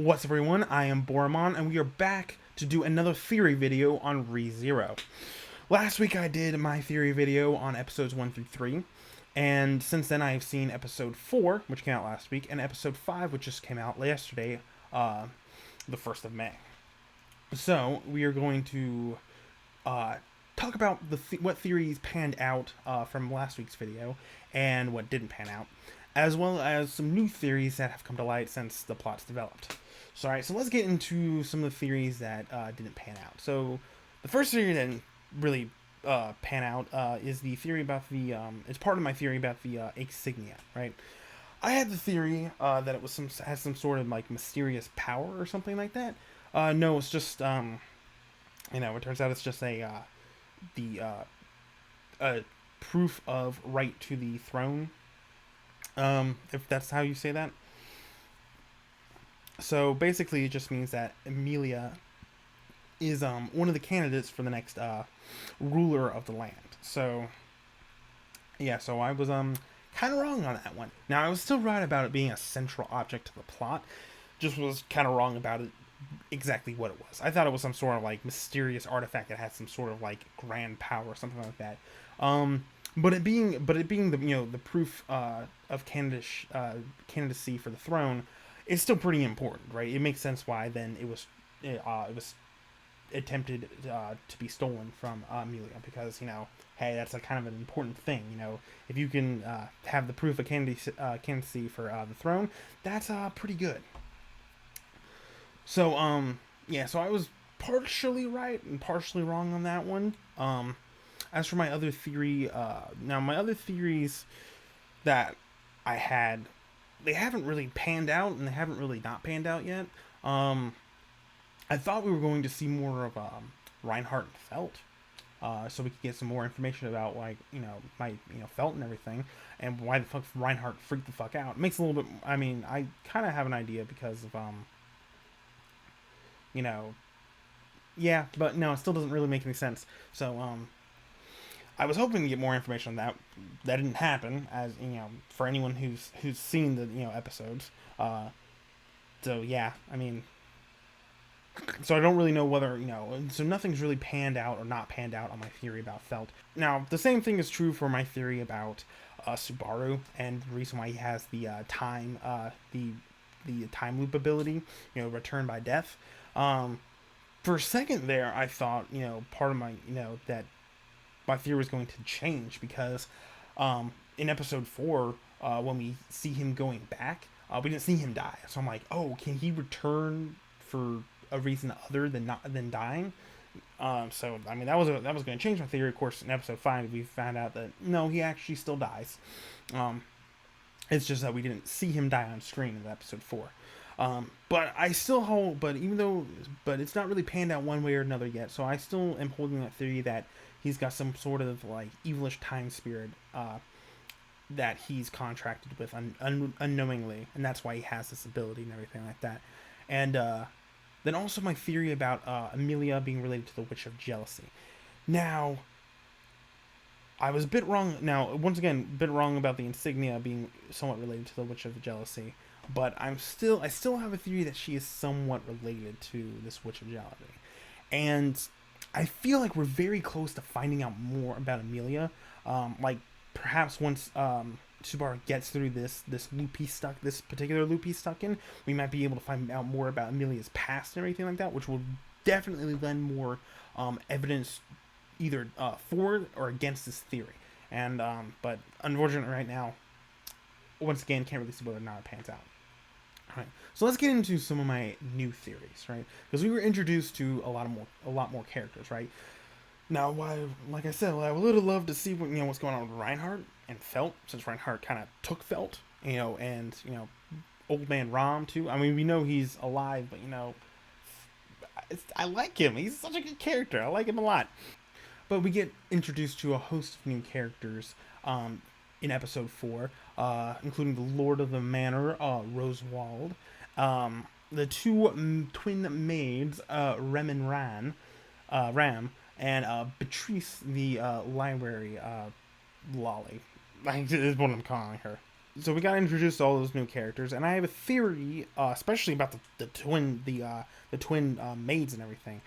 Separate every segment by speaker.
Speaker 1: What's up everyone, I am Borra-mon, and we are back to do another theory video on ReZero. Last week I did my theory video on episodes 1 through 3, and since then I've seen episode 4, which came out last week, and episode 5, which just came out yesterday, the 1st of May. So, we are going to talk about what theories panned out from last week's video, and what didn't pan out, as well as some new theories that have come to light since the plot's developed. So, alright, so let's get into some of the theories that didn't pan out. So, the first theory that didn't really pan out is the theory about the, it's part of my theory about the insignia, right? I had the theory that it was has some sort of, like, mysterious power or something like that. No, it's just, it turns out it's just a proof of right to the throne, if that's how you say that. So basically, it just means that Emilia is one of the candidates for the next ruler of the land. So yeah, so I was kind of wrong on that one. Now I was still right about it being a central object to the plot, just was kind of wrong about it exactly what it was. I thought it was some sort of like mysterious artifact that had some sort of like grand power or something like that. But it being the the proof of candidacy for the throne is still pretty important, right? It makes sense why then it was attempted to be stolen from Emilia, because hey, that's a kind of an important thing. If you can have the proof of candidacy for the throne, that's pretty good. So yeah, so I was partially right and partially wrong on that one. As for my other theory, now my other theories that I had, they haven't really panned out, and they haven't really not panned out yet. I thought we were going to see more of Reinhardt and Felt, so we could get some more information about Felt and everything, and why the fuck Reinhardt freaked the fuck out. It makes a little bit. I mean, I kind of have an idea because of yeah, but no, it still doesn't really make any sense. So I was hoping to get more information on that. That didn't happen, as for anyone who's seen the episodes. So yeah, I mean, so I don't really know whether so nothing's really panned out or not panned out on my theory about Felt. Now the same thing is true for my theory about Subaru, and the reason why he has the time loop ability, return by death. For a second there, I thought part of my that my theory was going to change, because in episode 4, when we see him going back, we didn't see him die. So I'm like, oh, can he return for a reason other than dying? So I mean, that was going to change my theory. Of course, in episode 5, we found out that no, he actually still dies. It's just that we didn't see him die on screen in episode 4. But I still hold, but it's not really panned out one way or another yet. So I still am holding that theory that he's got some sort of like evilish time spirit that he's contracted with unknowingly, and that's why he has this ability and everything like that. And then also my theory about Emilia being related to the Witch of Jealousy. Now, I was a bit wrong. Now, once again, a bit wrong about the insignia being somewhat related to the Witch of Jealousy. But I still have a theory that she is somewhat related to this Witch of Jealousy. And I feel like we're very close to finding out more about Emilia. Like, perhaps once Subaru gets through this particular loop he's stuck in, we might be able to find out more about Emilia's past and everything like that, which will definitely lend more evidence either for or against this theory. And but unfortunately right now, once again, can't really see whether or not it pans out. Alright, so let's get into some of my new theories, right? Because we were introduced to a lot more characters, right? Now, like I said, I would have loved to see what's going on with Reinhardt and Felt, since Reinhardt kind of took Felt, and Old Man Rom too. I mean, we know he's alive, but I like him. He's such a good character. I like him a lot. But we get introduced to a host of new characters in episode 4, including the Lord of the Manor, Roswald, the two twin maids, Rem and Ram, and Beatrice, the library lolly. Is what I'm calling her. so we got introduced to all those new characters, and I have a theory, especially about the twin maids and everything,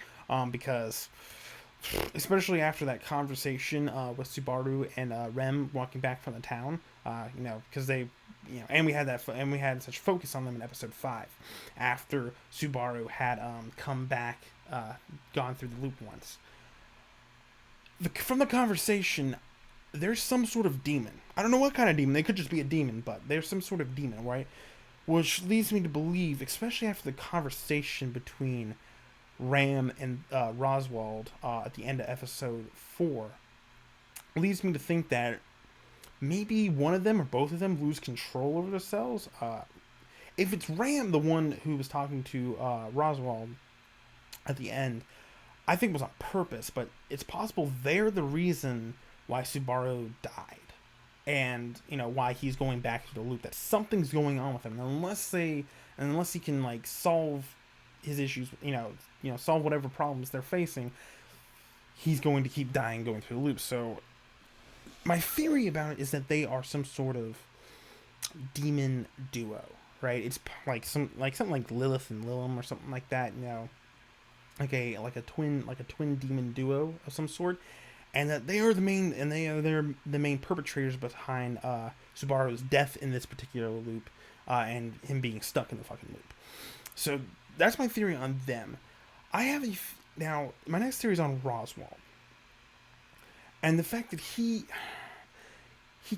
Speaker 1: because especially after that conversation with Subaru and Rem walking back from the town, because they, and we had such focus on them in episode 5, after Subaru had come back, gone through the loop once. From the conversation, there's some sort of demon. I don't know what kind of demon. They could just be a demon, but there's some sort of demon, right? Which leads me to believe, especially after the conversation between Ram and Roswald at the end of episode 4, leads me to think that maybe one of them or both of them lose control over themselves. If it's Ram, the one who was talking to Roswald at the end, I think it was on purpose, but it's possible they're the reason why Subaru died. And, why he's going back to the loop. That something's going on with him. And unless he can, solve his issues, solve whatever problems they're facing, he's going to keep dying going through the loop. So, my theory about it is that they are some sort of demon duo, right? It's something like Lilith and Lilum or something like that, like a twin demon duo of some sort. And that they're the main perpetrators behind Subaru's death in this particular loop, and him being stuck in the fucking loop. So that's my theory on them. Now my next theory is on Roswald, and the fact that he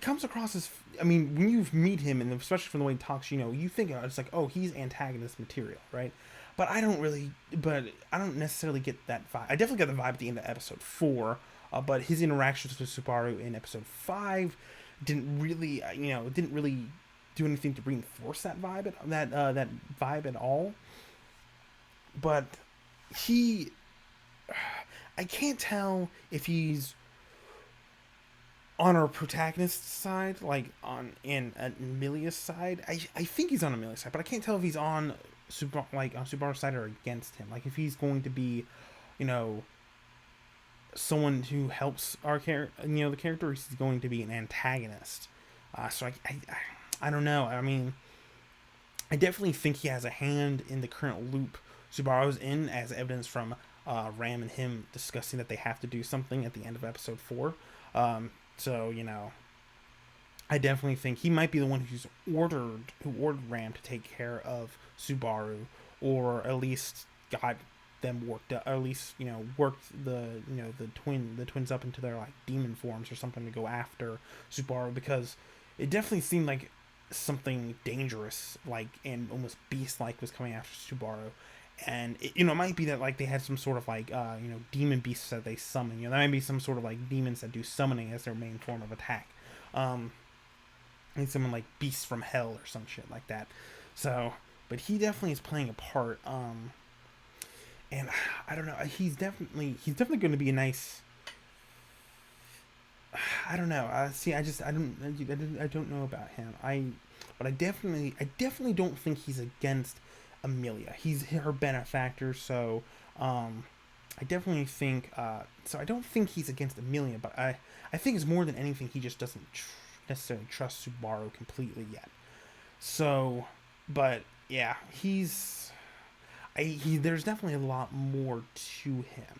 Speaker 1: comes across as, when you meet him, and especially from the way he talks, you think it's like, oh, he's antagonist material, right? But I don't necessarily get that vibe. I definitely got the vibe at the end of episode 4. But his interactions with Subaru in episode 5 didn't really do anything to reinforce that vibe, that vibe at all. But I can't tell if he's on our protagonist's side, on Amelia's side. I think he's on Amelia's side, but I can't tell if he's on Subaru's side or against him. If he's going to be, someone who helps our the character, is going to be an antagonist. So I don't know. I definitely think he has a hand in the current loop Subaru's in, as evidence from Ram and him discussing that they have to do something at the end of episode 4. So I definitely think he might be the one who ordered Ram to take care of Subaru, or at least got them worked up, or at least worked the twins up into their demon forms or something to go after Subaru, because it definitely seemed like something dangerous and almost beast was coming after Subaru. And it might be that they had some sort of demon beasts that they summon. There might be some sort of demons that do summoning as their main form of attack. Someone like beasts from hell or some shit like that. So, but he definitely is playing a part. And I don't know. He's definitely going to be a nice. I don't know. I don't know about him. But I definitely don't think he's against Amelia. He's her benefactor. So, I definitely think. So I don't think he's against Amelia. But I think it's more than anything, he just doesn't necessarily trust Subaru completely yet. So, but yeah, there's definitely a lot more to him.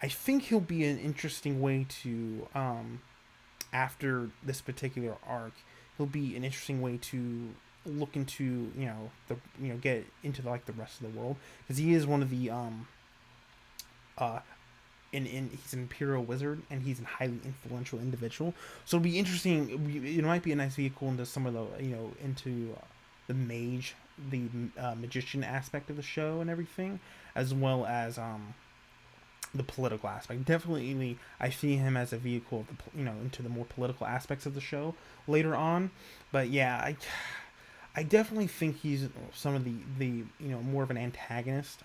Speaker 1: I think he'll be an interesting way to, after this particular arc, he'll be an interesting way to look into, get into the rest of the world, because he is one of the, he's an Imperial Wizard, and he's a highly influential individual. So it'll be interesting. It might be a nice vehicle into some of the, into the mage, the magician aspect of the show and everything, as well as the political aspect. Definitely, I see him as a vehicle of the, into the more political aspects of the show later on. But yeah, I definitely think he's some of the more of an antagonist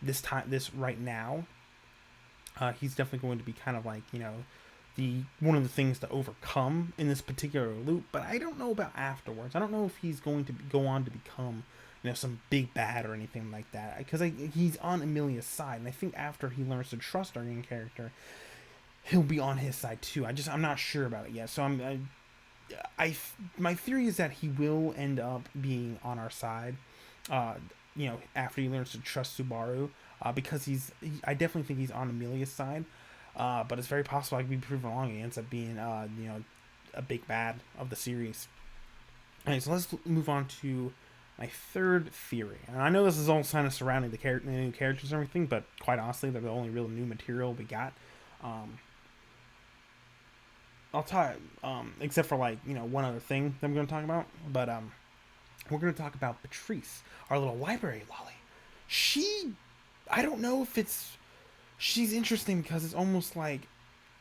Speaker 1: this right now. He's definitely going to be kind of the one of the things to overcome in this particular loop, but I don't know about afterwards. I don't know if he's going to go on to become some big bad or anything like that, because he's on Amelia's side, and I think after he learns to trust our main character, he'll be on his side too. I'm not sure about it yet, so my theory is that he will end up being on our side, uh, after he learns to trust Subaru, because I definitely think he's on Amelia's side, but it's very possible I could be proven wrong. He ends up being, a big bad of the series. Alright, so let's move on to my third theory. And I know this is all kind of surrounding the new characters and everything, but quite honestly, they're the only real new material we got. Um, I'll talk, except for one other thing that I'm going to talk about. But we're going to talk about Patrice, our little library lolly. I don't know if she's interesting because it's almost like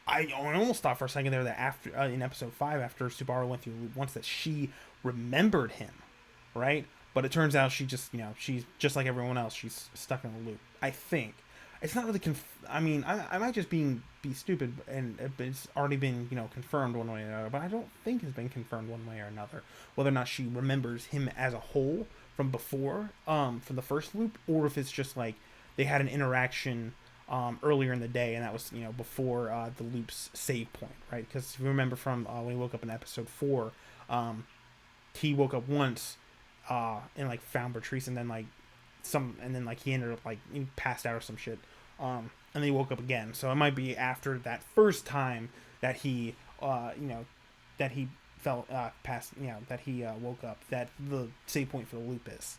Speaker 1: I almost thought for a second there that after in episode 5, after Subaru went through once, that she remembered him, right? But it turns out she's just like everyone else. She's stuck in a loop. I think it's not really. I mean, I might just be stupid, and it's already been confirmed one way or another. But I don't think it's been confirmed one way or another whether or not she remembers him as a whole from before, from the first loop, or if it's just like they had an interaction earlier in the day, and that was before the loop's save point, right? Because if you remember from when he woke up in episode 4, he woke up once and found Patrice, and then he ended up he passed out or some shit, and then he woke up again. So it might be after that first time that he that he fell past that he woke up, that the save point for the loop is.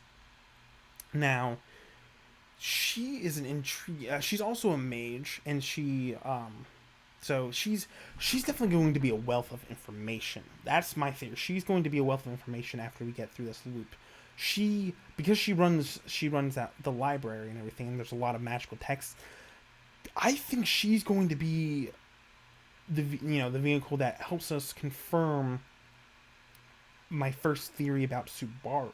Speaker 1: Now, she is an she's also a mage, and so she's definitely going to be a wealth of information. That's my theory. She's going to be a wealth of information after we get through this loop. Because she runs out the library and everything, and there's a lot of magical texts. I think she's going to be the vehicle that helps us confirm my first theory about Subaru.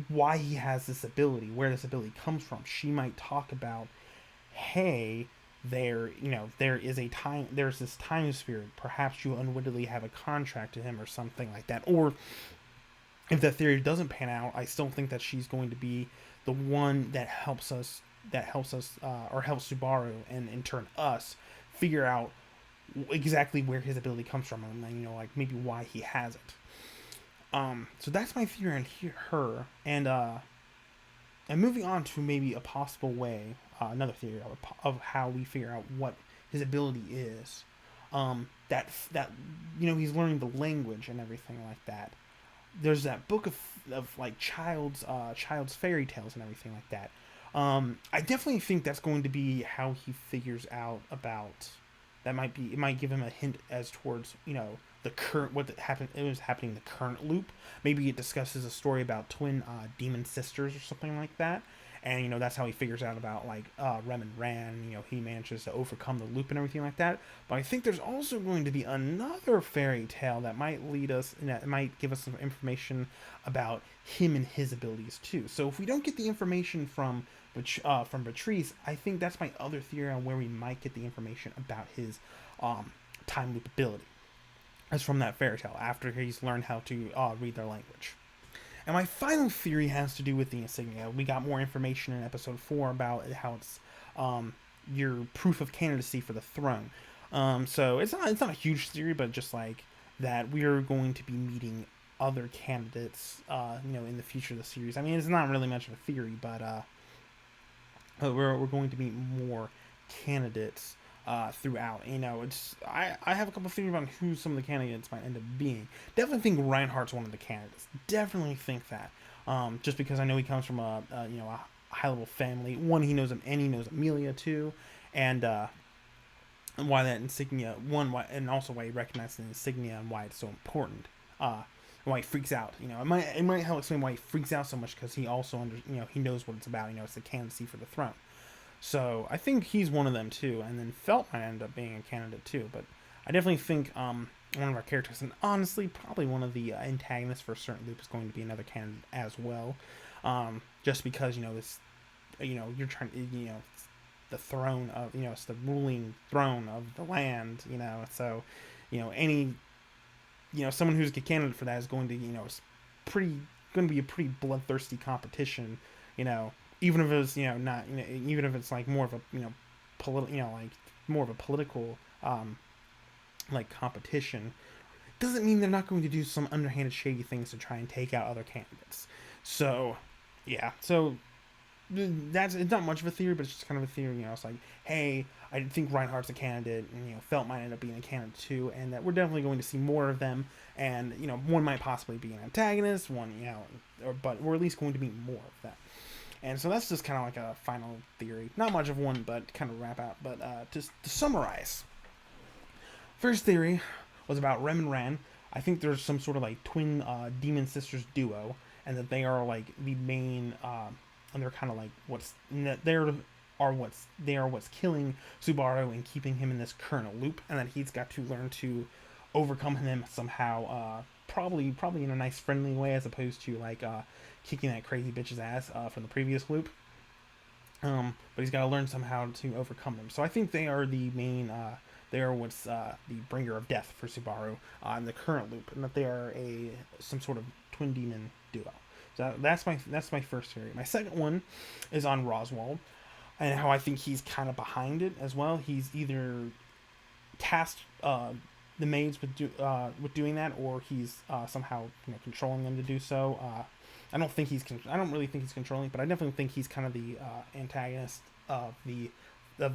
Speaker 1: Why he has this ability, where this ability comes from. She might talk about, hey, there's this time spirit. Perhaps you unwittingly have a contract to him or something like that. Or if that theory doesn't pan out, I still think that she's going to be the one that helps us, or helps Subaru, and in turn us, figure out exactly where his ability comes from, and maybe why he has it. So that's my theory on her, and moving on to maybe a possible way, another theory of how we figure out what his ability is. That he's learning the language and everything like that. There's that book of child's fairy tales and everything like that. I definitely think that's going to be how he figures out about. It might give him a hint as towards the current it was happening in the current loop. Maybe it discusses a story about twin demon sisters or something like that, and that's how he figures out about Rem and Ran. He manages to overcome the loop and everything like that. But I think there's also going to be another fairy tale that might lead us, and that might give us some information about him and his abilities too. So if we don't get the information from Patrice, I think that's my other theory on where we might get the information about his time loop ability. As from that fairy tale, after he's learned how to read their language. And my final theory has to do with the insignia. We got more information in episode 4 about how it's your proof of candidacy for the throne. So it's not a huge theory, but just that we are going to be meeting other candidates, in the future of the series. I mean, it's not really much of a theory, but we're going to meet more candidates throughout. I have a couple of theories about who some of the candidates might end up being. Definitely think Reinhardt's one of the candidates. Definitely think that. Just because I know he comes from a high level family. One, he knows him, and he knows Amelia too, and why that insignia. And also why he recognizes the insignia and why it's so important. Why he freaks out. It might help explain why he freaks out so much, because he also he knows what it's about. It's the candidacy for the throne. So I think he's one of them too, and then Felt might end up being a candidate too. But I definitely think one of our characters, and honestly probably one of the antagonists for a certain loop, is going to be another candidate as well. Just because this, you're trying, it's the throne of, it's the ruling throne of the land. So any, someone who's a candidate for that is going to, it's going to be a pretty bloodthirsty competition. Even if it's not, even if it's more of a more of a political competition, doesn't mean they're not going to do some underhanded, shady things to try and take out other candidates. So, yeah. So it's not much of a theory, but it's just kind of a theory. It's like, hey, I think Reinhardt's a candidate, and Felt might end up being a candidate too, and that we're definitely going to see more of them. And one might possibly be an antagonist, one but we're at least going to meet more of that. And so that's just kind of like a final theory. Not much of one, but kind of wrap out. But just to summarize, first theory was about Rem and Ran. I think there's some sort of like twin demon sisters duo, and that they are like the main, and they're kind of like they are what's killing Subaru and keeping him in this current loop, and that he's got to learn to overcome him somehow. Probably in a nice friendly way, as opposed to like kicking that crazy bitch's ass from the previous loop. But he's got to learn somehow to overcome them. So I think they are the main. They are what's the bringer of death for Subaru in the current loop, and that they are some sort of twin demon duo. So that's my first theory. My second one is on Roswald, and how I think he's kind of behind it as well. He's either tasked the maids with doing that, or he's somehow controlling them to do so. I don't really think he's controlling, but I definitely think he's kind of the antagonist of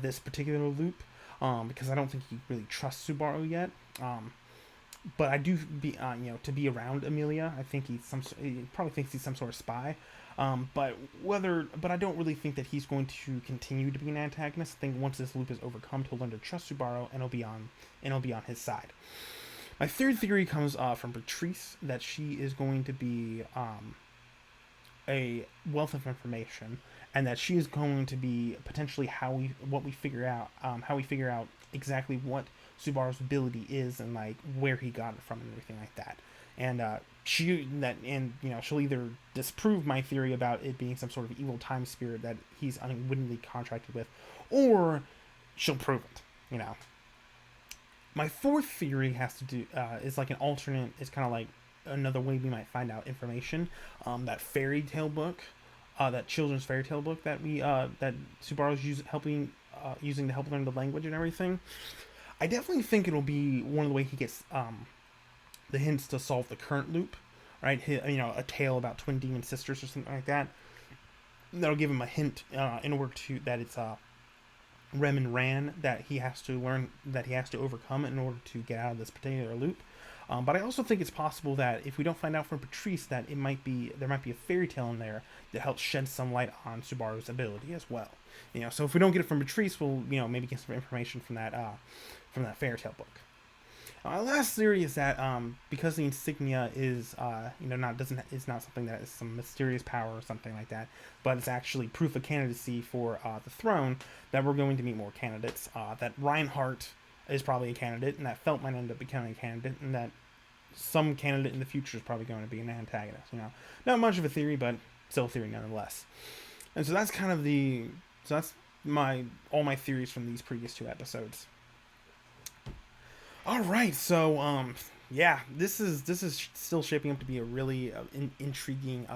Speaker 1: this particular loop, because I don't think he really trusts Subaru yet. But I do to be around Amelia. I think he probably thinks he's some sort of spy. But I don't really think that he's going to continue to be an antagonist. I think once this loop is overcome, he'll learn to trust Subaru, and it'll be on his side. My third theory comes from Patrice, that she is going to be a wealth of information, and that she is going to be potentially how we figure out exactly what Subaru's ability is, and like where he got it from and everything like that. And she'll either disprove my theory about it being some sort of evil time spirit that he's unwittingly contracted with, or she'll prove it. My fourth theory has to do is like an alternate. It's kind of like another way we might find out information. That fairy tale book, that children's fairy tale book that Subaru's using to help learn the language and everything. I definitely think it'll be one of the way he gets the hints to solve the current loop, right? A tale about twin demon sisters or something like that. That'll give him a hint in order to that it's Rem and Ran that he has to learn, that he has to overcome in order to get out of this particular loop. But I also think it's possible that if we don't find out from Patrice, that there might be a fairy tale in there that helps shed some light on Subaru's ability as well. So if we don't get it from Patrice, we'll maybe get some information from that fairy tale book. My last theory is that because the insignia is is not something that is some mysterious power or something like that, but it's actually proof of candidacy for the throne, that we're going to meet more candidates. That Reinhardt is probably a candidate, and that Felt might end up becoming a candidate, and that some candidate in the future is probably going to be an antagonist. Not much of a theory, but still a theory nonetheless. And so that's kind of that's all my theories from these previous two episodes. All right, so this is still shaping up to be a really intriguing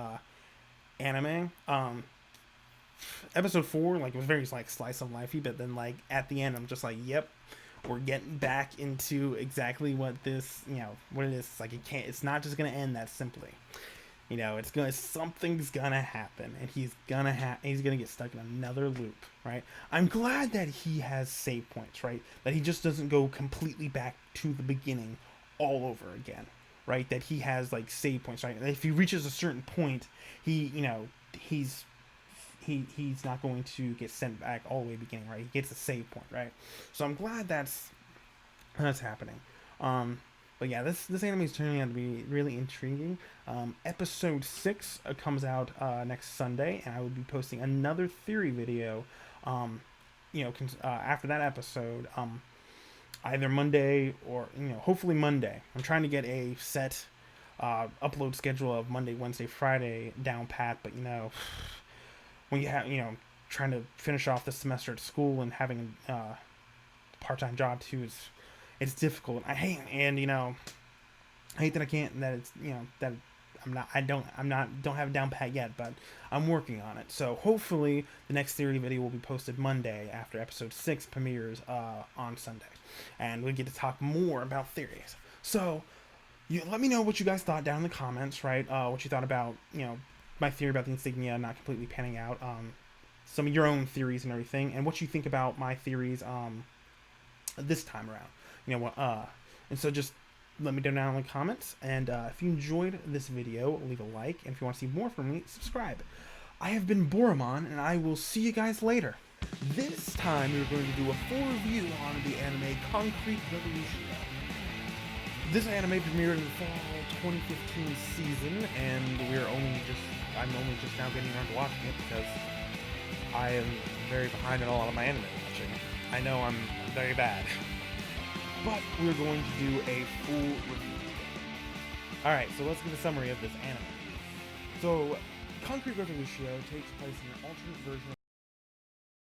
Speaker 1: anime. Episode 4 was very slice of lifey, but then at the end I'm just like, yep, we're getting back into exactly what this what it is. It's not just gonna end that simply. Something's gonna happen, and he's gonna get stuck in another loop, right? I'm glad that he has save points, right? That he just doesn't go completely back to the beginning all over again, right? That he has save points, right? If he reaches a certain point, he's not going to get sent back all the way beginning, right? He gets a save point, right? So I'm glad that's happening. But yeah, this anime is turning out to be really intriguing. Episode 6 comes out next Sunday, and I will be posting another theory video, after that episode, either Monday or, hopefully Monday. I'm trying to get a set upload schedule of Monday, Wednesday, Friday down pat, but when you have, trying to finish off the semester at school and having a part-time job too, it's difficult. I hate that I can't, that it's, that don't have it down pat yet, but I'm working on it. So hopefully the next theory video will be posted Monday after episode 6 premieres on Sunday, and we get to talk more about theories. So let me know what you guys thought down in the comments, right? What you thought about, my theory about the insignia not completely panning out. Some of your own theories and everything, and what you think about my theories this time around. And so just let me know down in the comments. And if you enjoyed this video, leave a like. And if you want to see more from me, subscribe. I have been Borra-mon, and I will see you guys later. This time we're going to do a full review on the anime Concrete Revolution. This anime premiered in the fall 2015 season, and I'm only just now getting around to watching it because I am very behind on a lot of my anime watching. I know I'm very bad. But we're going to do a full review today. Alright, so let's give a summary of this anime. So, Concrete Revolution takes place in an alternate version of